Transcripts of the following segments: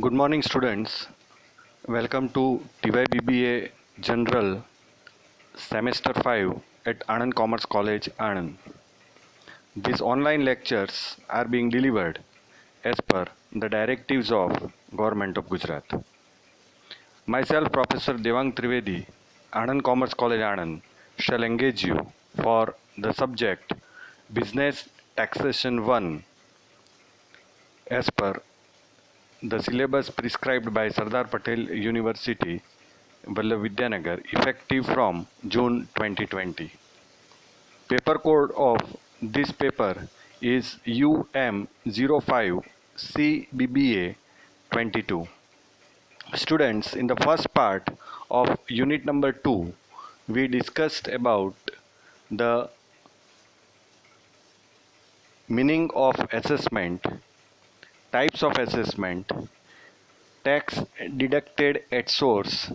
Good morning, students. Welcome to TYBBA General Semester 5 at Anand Commerce College, Anand. These online lectures are being delivered as per the directives of Government of Gujarat. Myself, Professor Devang Trivedi, Anand Commerce College, Anand, shall engage you for the subject Business Taxation 1 as per the syllabus prescribed by Sardar Patel University, Vallabh Vidyanagar, effective from June 2020. Paper code of this paper is UM05CBBA 22. Students, in the first part of unit number 2, we discussed about the meaning of assessment, types of assessment, tax deducted at source,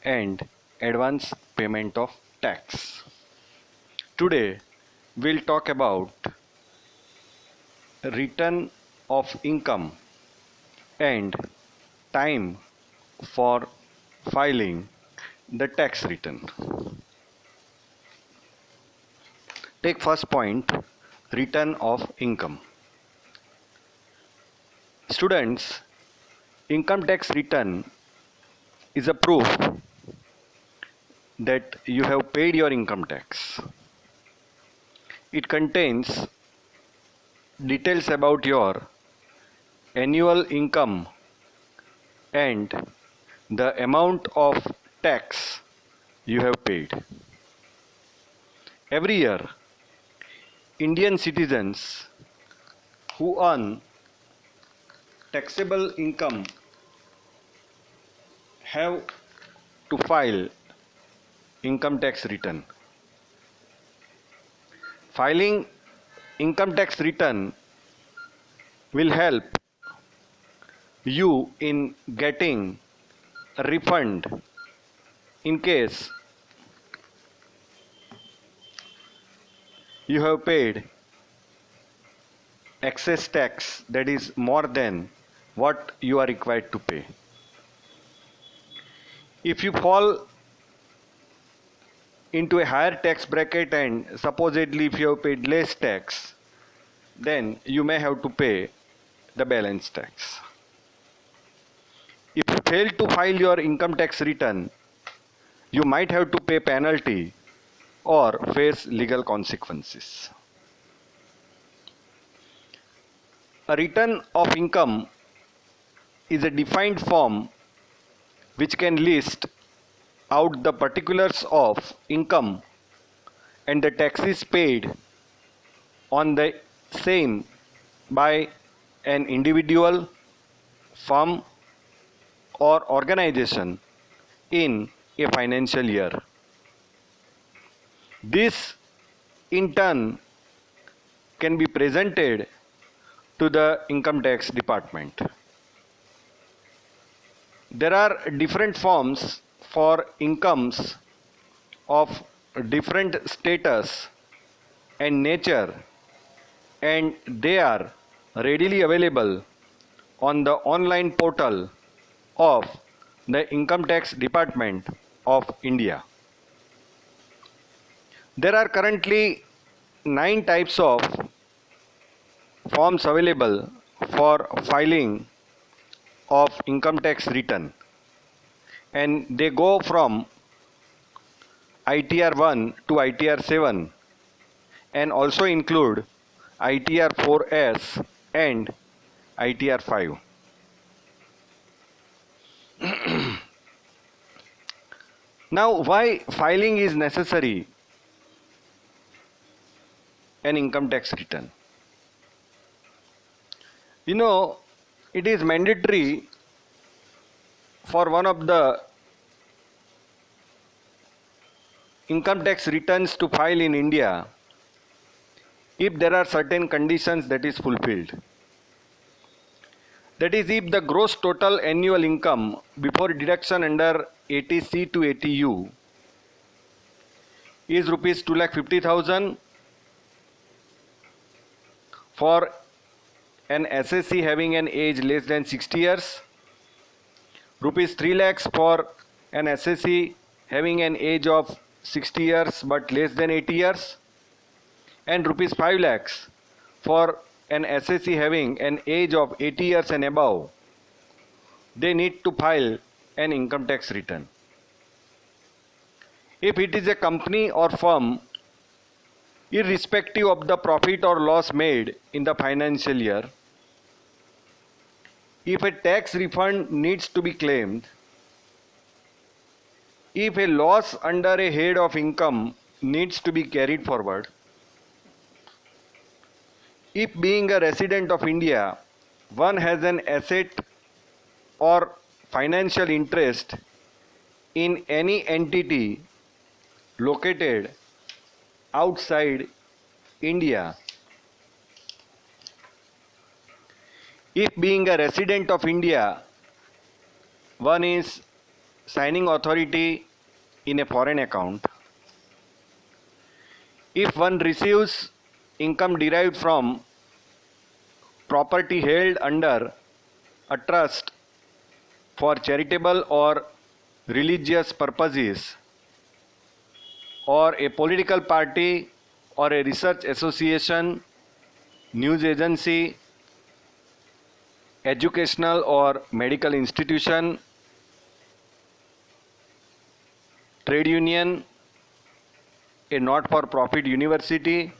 and advance payment of tax. Today, we'll talk about return of income and time for filing the tax return. Take first point, return of income. Students, income tax return is a proof that you have paid your income tax. It contains details about your annual income and the amount of tax you have paid. Every year, Indian citizens who earn taxable income have to file income tax return. Filing income tax return will help you in getting a refund in case you have paid excess tax that is more than what you are required to pay. If you fall into a higher tax bracket and supposedly if you have paid less tax, then you may have to pay the balance tax. If you fail to file your income tax return, you might have to pay penalty or face legal consequences. A return of income is a defined form which can list out the particulars of income and the taxes paid on the same by an individual, firm, or organization in a financial year. This in turn can be presented to the income tax department. There are different forms for incomes of different status and nature, and they are readily available on the online portal of the Income Tax Department of India. There are currently 9 types of forms available for filing of income tax return, and they go from ITR 1 to ITR 7 and also include ITR 4S and ITR 5. Now, why filing is necessary an income tax return? It is mandatory for one of the income tax returns to file in India if there are certain conditions that is fulfilled. That is, if the gross total annual income before deduction under 80C to 80U is rupees 2,50,000 for an SSC having an age less than 60 years, rupees 3 lakhs for an SSC having an age of 60 years but less than 80 years, and rupees 5 lakhs for an SSC having an age of 80 years and above, they need to file an income tax return. If it is a company or firm, irrespective of the profit or loss made in the financial year, if a tax refund needs to be claimed, if a loss under a head of income needs to be carried forward, if being a resident of India, one has an asset or financial interest in any entity located outside India, if being a resident of India, one is signing authority in a foreign account, if one receives income derived from property held under a trust for charitable or religious purposes, or a political party or a research association, news agency, educational or medical institution, trade union, a not-for-profit university,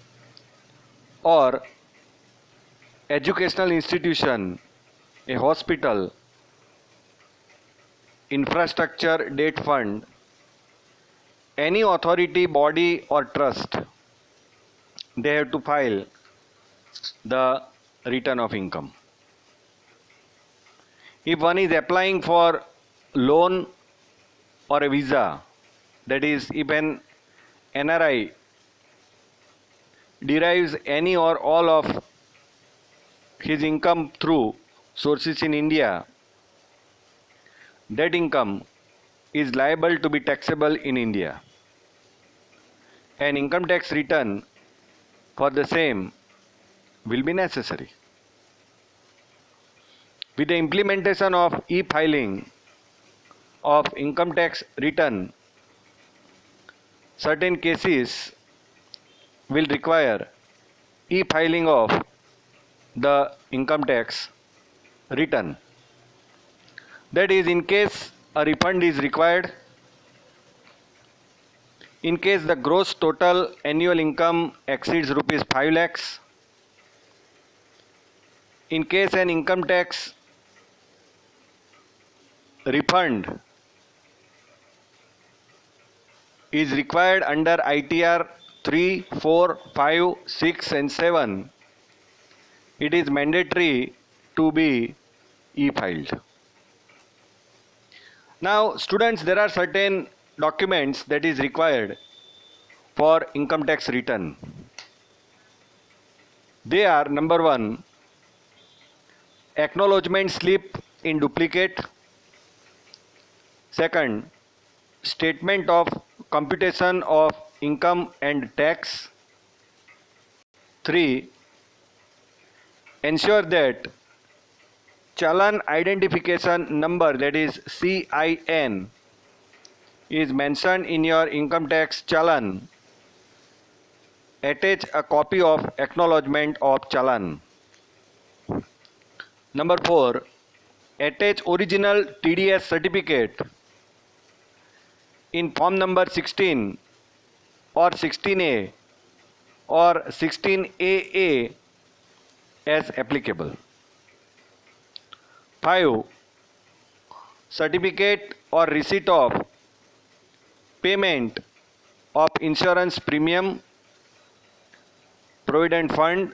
or educational institution, a hospital, infrastructure debt fund, any authority, body or trust, they have to file the return of income. If one is applying for loan or a visa, that is, if an NRI derives any or all of his income through sources in India, that income is liable to be taxable in India. An income tax return for the same will be necessary. With the implementation of e-filing of income tax return, certain cases will require e-filing of the income tax return. That is, in case a refund is required, in case the gross total annual income exceeds rupees 5 lakhs, in case an income tax refund is required under ITR 3, 4, 5, 6 and 7, it is mandatory to be e-filed. Now students, there are certain documents that is required for income tax return. They are: number 1, acknowledgement slip in duplicate; second, statement of computation of income and tax; 3, ensure that Challan identification number, that is CIN, is mentioned in your income tax challan. Attach a copy of acknowledgement of challan. Number 4, attach original TDS certificate in form number 16 or 16A or 16AA as applicable. 5, certificate or receipt of payment of insurance premium, provident fund,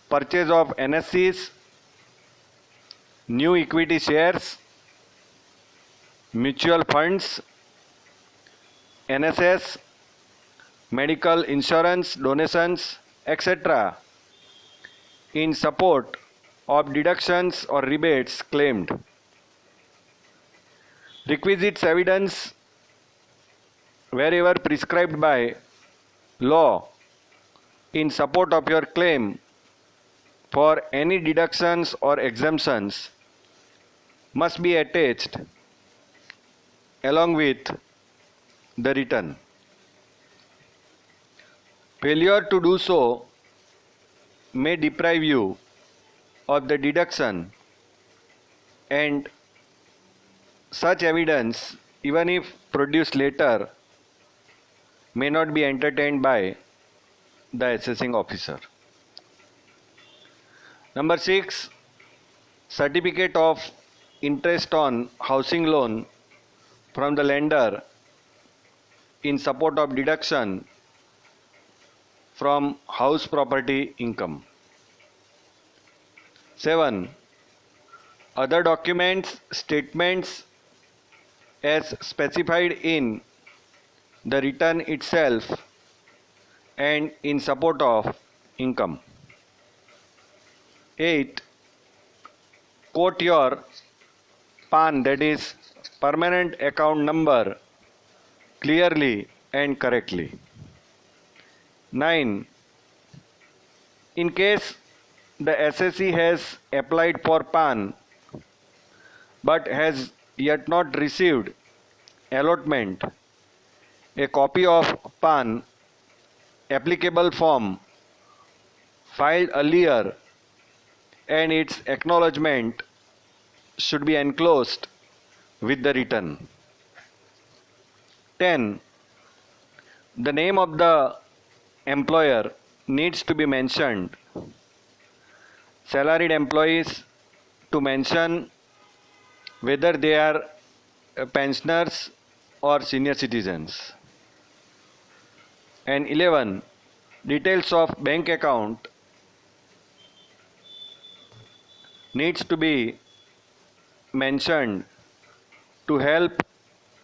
purchase of NSCs, new equity shares, mutual funds, NSS, medical insurance, donations, etc. in support of deductions or rebates claimed. Requisites evidence wherever prescribed by law in support of your claim for any deductions or exemptions must be attached along with the return. Failure to do so may deprive you of the deduction, and such evidence, even if produced later, may not be entertained by the assessing officer. Number 6, certificate of interest on housing loan from the lender in support of deduction from house property income. 7, other documents, statements as specified in the return itself and in support of income. 8, quote your PAN, that is permanent account number, clearly and correctly. 9, in case the assessee has applied for PAN but has yet not received allotment, a copy of PAN applicable form filed earlier and its acknowledgement should be enclosed with the return. 10, the name of the employer needs to be mentioned. Salaried employees to mention whether they are pensioners or senior citizens. And 11, details of bank account needs to be mentioned to help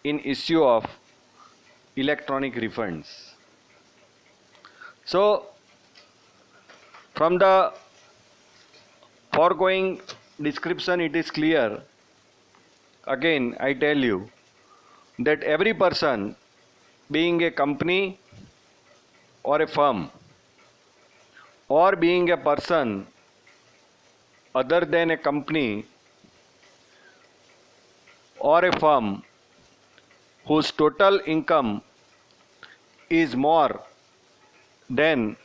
in issue of electronic refunds. So, from the foregoing description, it is clear, again I tell you, that every person, being a company or a firm, or being a person other than a company or a firm, whose total income is more than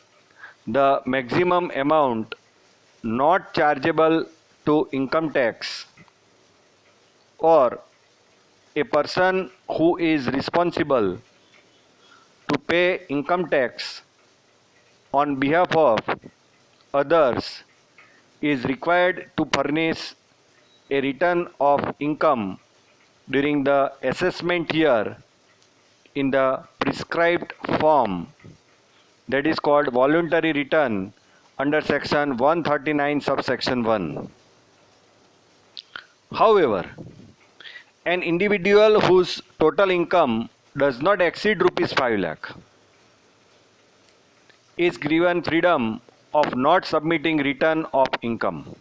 the maximum amount not chargeable to income tax, or a person who is responsible to pay income tax on behalf of others, is required to furnish a return of income during the assessment year in the prescribed form, that is called voluntary return under section 139 subsection 1. However, an individual whose total income does not exceed rupees 5 lakh is given freedom of not submitting return of income.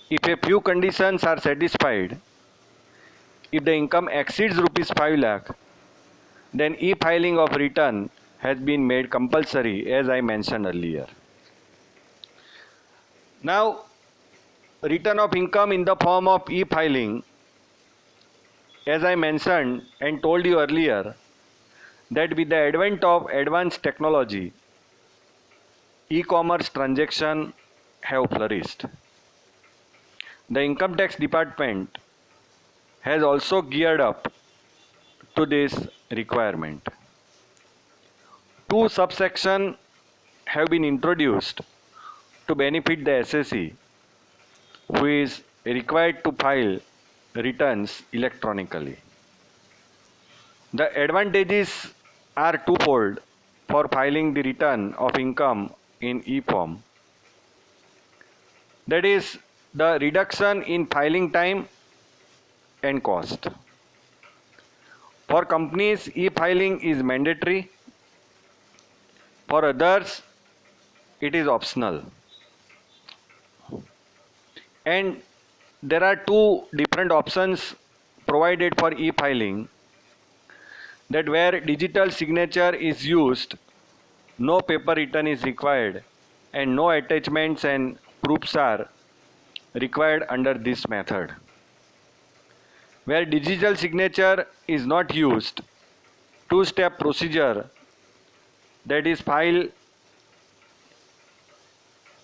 If a few conditions are satisfied, if the income exceeds rupees 5 lakh, then e-filing of return has been made compulsory, as I mentioned earlier. Now, return of income in the form of e-filing, as I mentioned and told you earlier, that with the advent of advanced technology, e-commerce transactions have flourished. The income tax department has also geared up to this requirement. 2 subsections have been introduced to benefit the assessee who is required to file returns electronically. The advantages are twofold for filing the return of income in e-form. That is, the reduction in filing time and cost. For companies, e-filing is mandatory. For others, it is optional. And there are 2 different options provided for e-filing, that where digital signature is used, no paper return is required and no attachments and proofs are required under this method. Where digital signature is not used, two-step procedure, that is file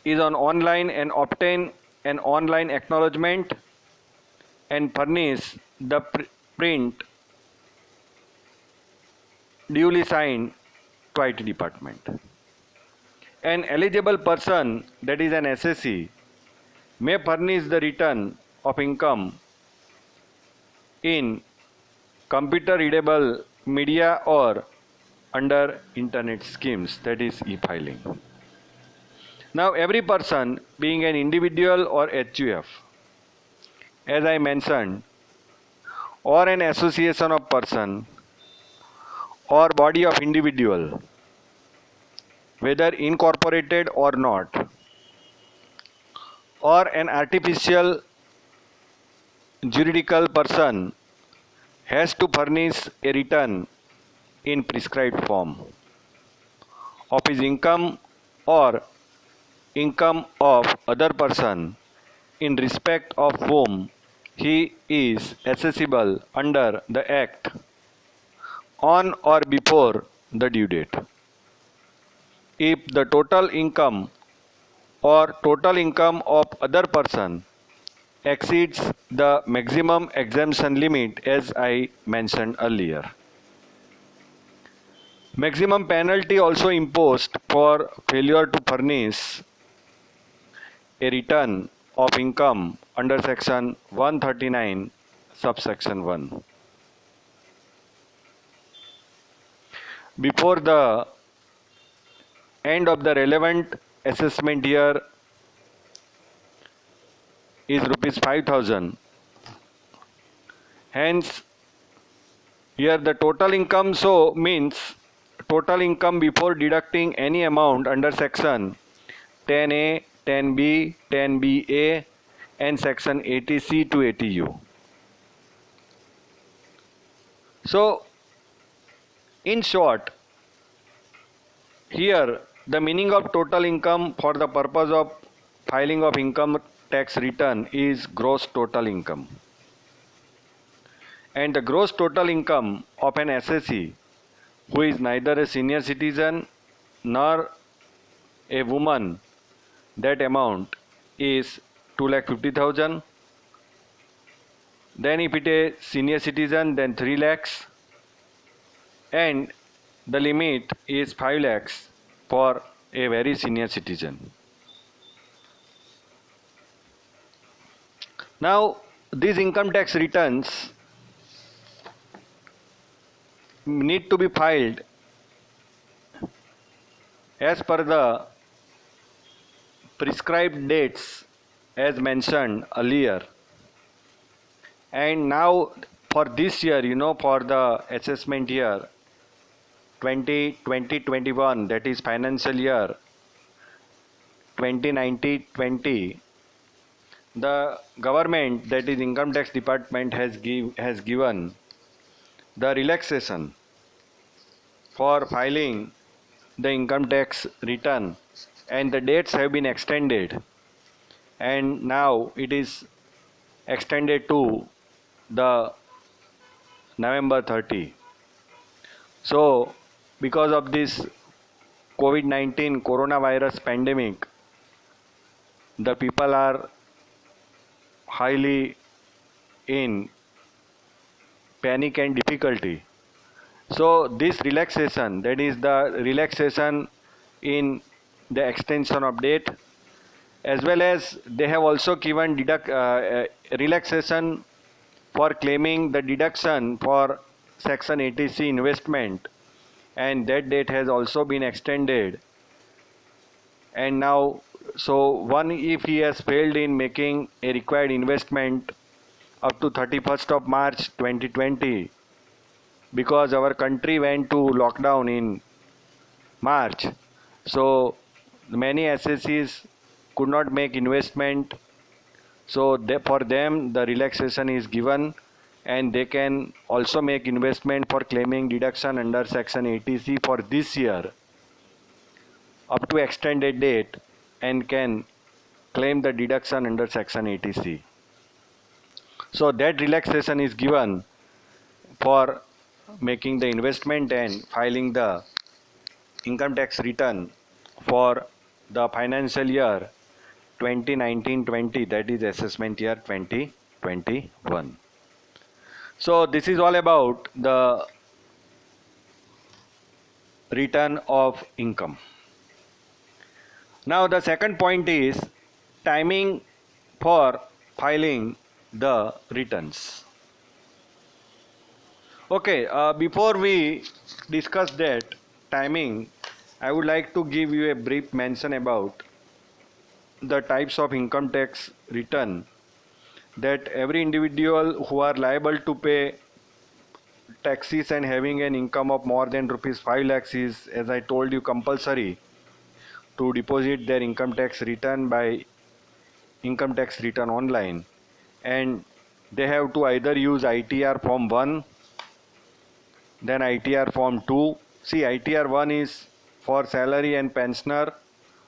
is on online and obtain an online acknowledgement and furnish the print duly signed to IT department. An eligible person, that is an SSC, may furnish the return of income in computer readable media or under internet schemes, that is e-filing. Now every person, being an individual or HUF, as I mentioned, or an association of person or body of individual, whether incorporated or not, or an artificial juridical person, has to furnish a return in prescribed form of his income or income of other person in respect of whom he is accessible under the Act on or before the due date. If the total income or total income of other person exceeds the maximum exemption limit as I mentioned earlier. Maximum penalty also imposed for failure to furnish a return of income under section 139 subsection 1. Before the end of the relevant assessment year is rupees 5,000. Hence, here the total income so means total income before deducting any amount under section 10A, 10B, 10BA and section 80C to 80U. So, in short, here the meaning of total income for the purpose of filing of income tax return is gross total income. And the gross total income of an SSE who is neither a senior citizen nor a woman, that amount is 2,50,000. Then if it is senior citizen, then 3 lakhs. And the limit is 5 lakhs for a very senior citizen. Now, these income tax returns need to be filed as per the prescribed dates as mentioned earlier. And now for this year, for the assessment year 2020-21, that is financial year 2019-20, the government, that is income tax department, has given the relaxation for filing the income tax return, and the dates have been extended, and now it is extended to the November 30. So because of this COVID-19 coronavirus pandemic, the people are highly in panic and difficulty. So this relaxation, that is the relaxation in the extension of date, as well as they have also given relaxation for claiming the deduction for section 80C investment, and that date has also been extended. And now, so one, if he has failed in making a required investment up to 31st of March 2020, because our country went to lockdown in March, so many SSCs could not make investment. So for them the relaxation is given, and they can also make investment for claiming deduction under section 80C for this year up to extended date, and can claim the deduction under section 80C. So that relaxation is given for making the investment and filing the income tax return for the financial year 2019-20, that is assessment year 2021. So this is all about the return of income. Now the second point is timing for filing the returns. Okay, before we discuss that timing, I would like to give you a brief mention about the types of income tax return that every individual who are liable to pay taxes and having an income of more than rupees 5 lakhs is, as I told you, compulsory to deposit their income tax return by income tax return online, and they have to either use ITR form 1, then ITR form 2. See, ITR 1 is for salary and pensioner,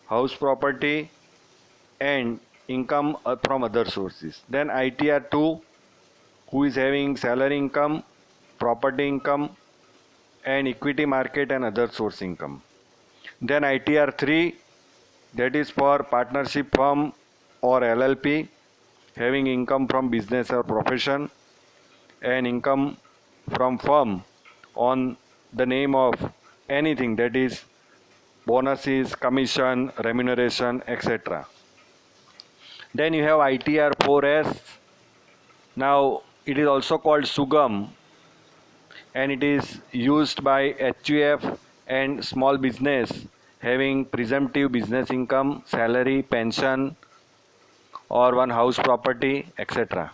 house property and income from other sources. Then ITR 2, who is having salary income, property income and equity market and other source income. Then ITR 3, that is for partnership firm or LLP having income from business or profession and income from firm on the name of anything, that is bonuses, commission, remuneration, etc. Then you have ITR 4S. Now it is also called Sugam, and it is used by HUF and small business having presumptive business income, salary, pension or one house property, etc.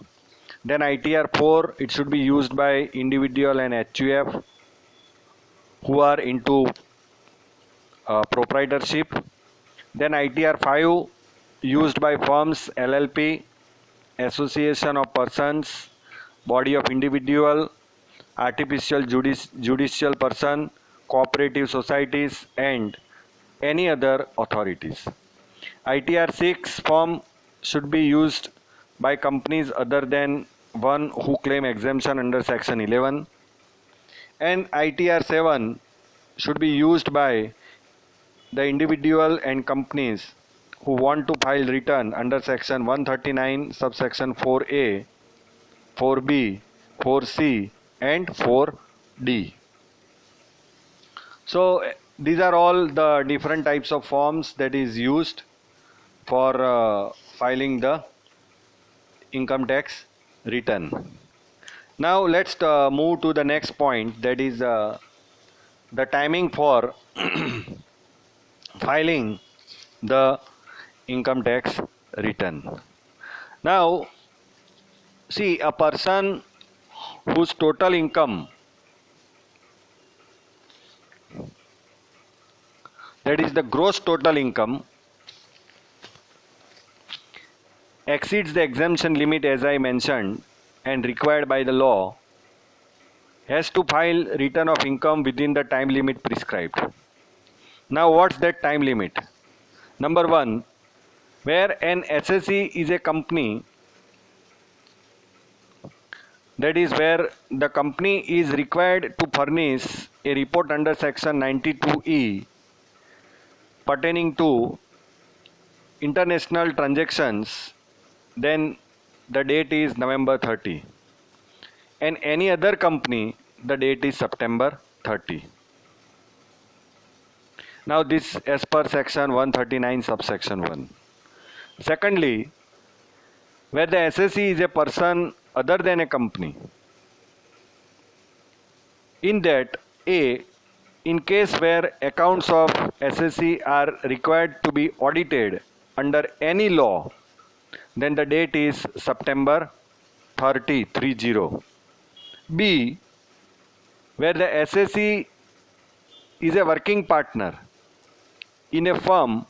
Then ITR 4, it should be used by individual and HUF who are into proprietorship. Then ITR 5, used by firms, LLP, association of persons, body of individual, artificial judicial person, cooperative societies and any other authorities. ITR 6 form should be used by companies other than one who claim exemption under section 11, and ITR 7 should be used by the individual and companies who want to file return under section 139 subsection 4A, 4B, 4C and 4D. So these are all the different types of forms that is used for filing the income tax return. Now let's move to the next point, that is the timing for filing the income tax return. Now see, a person whose total income, that is the gross total income, exceeds the exemption limit as I mentioned and required by the law, has to file return of income within the time limit prescribed. Now what's that time limit? Number 1, where an SSE is a company, that is where the company is required to furnish a report under section 92E pertaining to international transactions, then the date is November 30, and any other company, the date is September 30. Now this as per section 139 subsection 1. Secondly, where the SSE is a person other than a company, in that A, in case where accounts of SSE are required to be audited under any law, then the date is September 30, 30. B, where the SSE is a working partner in a firm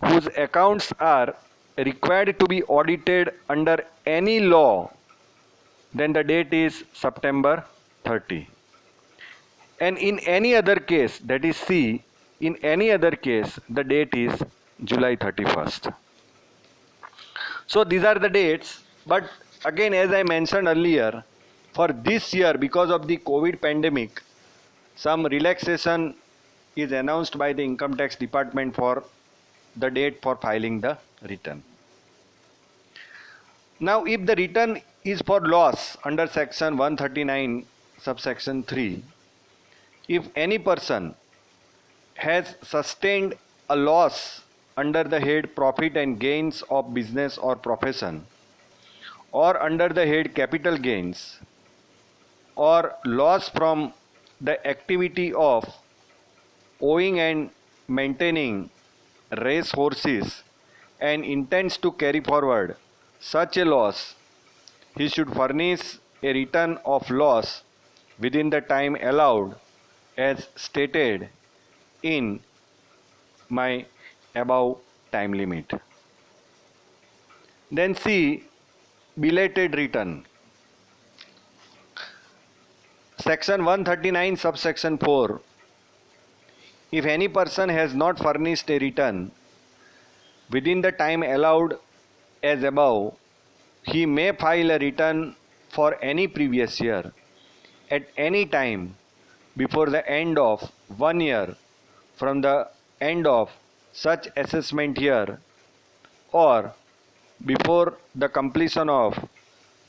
whose accounts are required to be audited under any law, then the date is September 30. And in any other case, that is C, in any other case, the date is July 31st. So these are the dates, but again, as I mentioned earlier, for this year, because of the COVID pandemic, some relaxation is announced by the income tax department for the date for filing the return. Now, if the return is for loss under section 139 subsection 3, if any person has sustained a loss under the head profit and gains of business or profession, or under the head capital gains, or loss from the activity of owning and maintaining race horses, and intends to carry forward such a loss, he should furnish a return of loss within the time allowed as stated in my above time limit. Then see belated return. Section 139 subsection 4. If any person has not furnished a return within the time allowed as above, he may file a return for any previous year at any time before the end of 1 year from the end of such assessment year, or before the completion of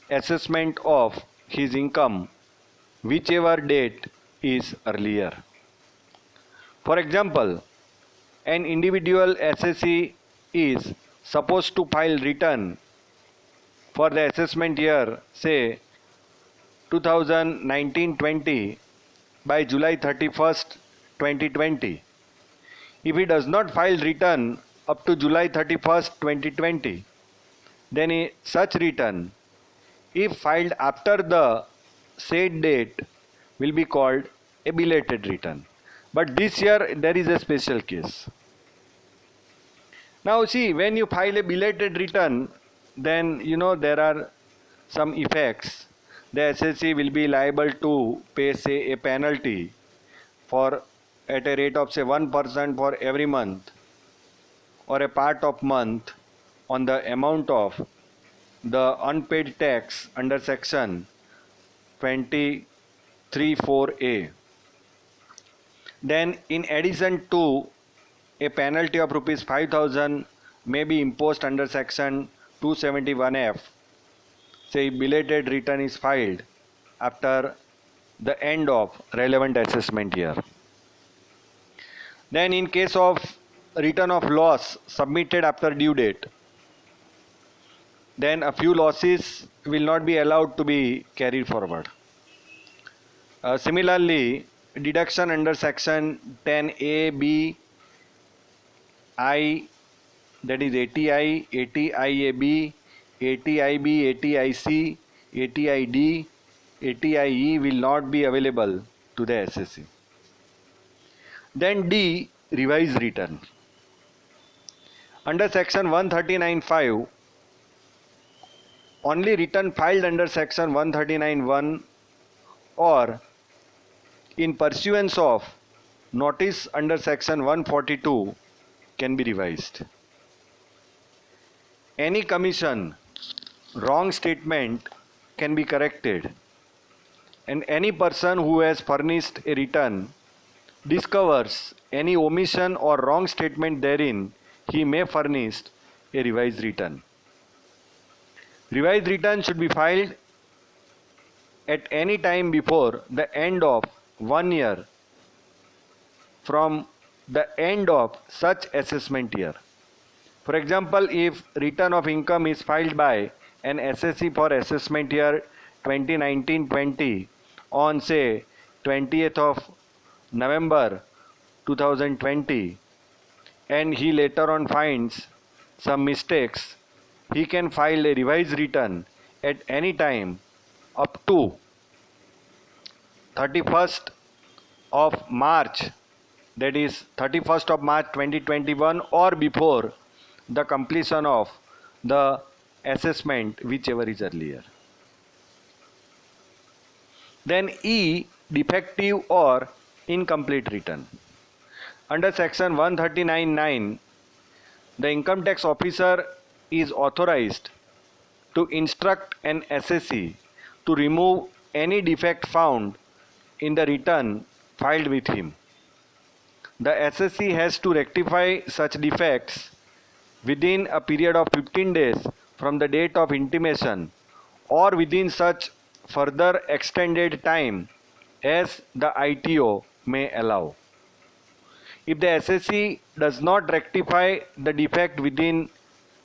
assessment of his income, whichever date is earlier. For example, an individual assessee is supposed to file return for the assessment year, say 2019-20, by July 31st, 2020. If he does not file return up to July 31st, 2020, then such return, if filed after the said date, will be called a belated return. But this year there is a special case. Now see, when you file a belated return, then there are some effects. The assessee will be liable to pay, say, a penalty for at a rate of say 1% for every month or a part of month on the amount of the unpaid tax under section 23(4)(a). Then in addition to a penalty of rupees 5,000 may be imposed under section 271(f). Say belated return is filed after the end of relevant assessment year. Then in case of return of loss submitted after due date, then a few losses will not be allowed to be carried forward. Similarly, deduction under section 10A, B, I, that is ATI, ATIAB, ATIB, ATIC, ATID, ATIE will not be available to the assessee. Then D, revised return. Under section 139(5), only return filed under section 139(1) or in pursuance of notice under section 142 can be revised. Any commission, wrong statement can be corrected, and any person who has furnished a return discovers any omission or wrong statement therein, he may furnish a revised return. Revised return should be filed at any time before the end of 1 year from the end of such assessment year. For example, if return of income is filed by an assessee for assessment year 2019-20 on say 20th of November 2020, and he later on finds some mistakes, he can file a revised return at any time up to 31st of March, that is 31st of March 2021, or before the completion of the assessment, whichever is earlier. Then E, defective or incomplete return. Under section 139(9), the income tax officer is authorized to instruct an assessee to remove any defect found in the return filed with him. The assessee has to rectify such defects within a period of 15 days from the date of intimation or within such further extended time as the ITO may allow. If the assessee does not rectify the defect within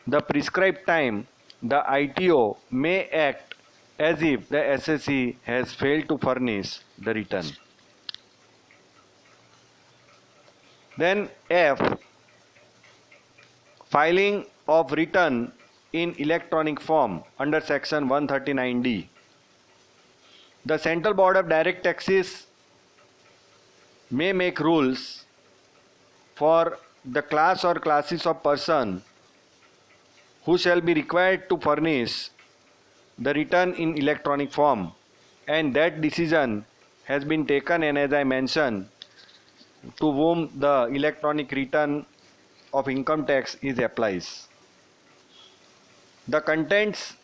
the prescribed time, the ITO may act as if the assessee has failed to furnish the return. Then F. Filing of return in electronic form under section 139D. The Central Board of Direct Taxes may make rules for the class or classes of person who shall be required to furnish the return in electronic form, and that decision has been taken, and as I mentioned, to whom the electronic return of income tax is applies. The contents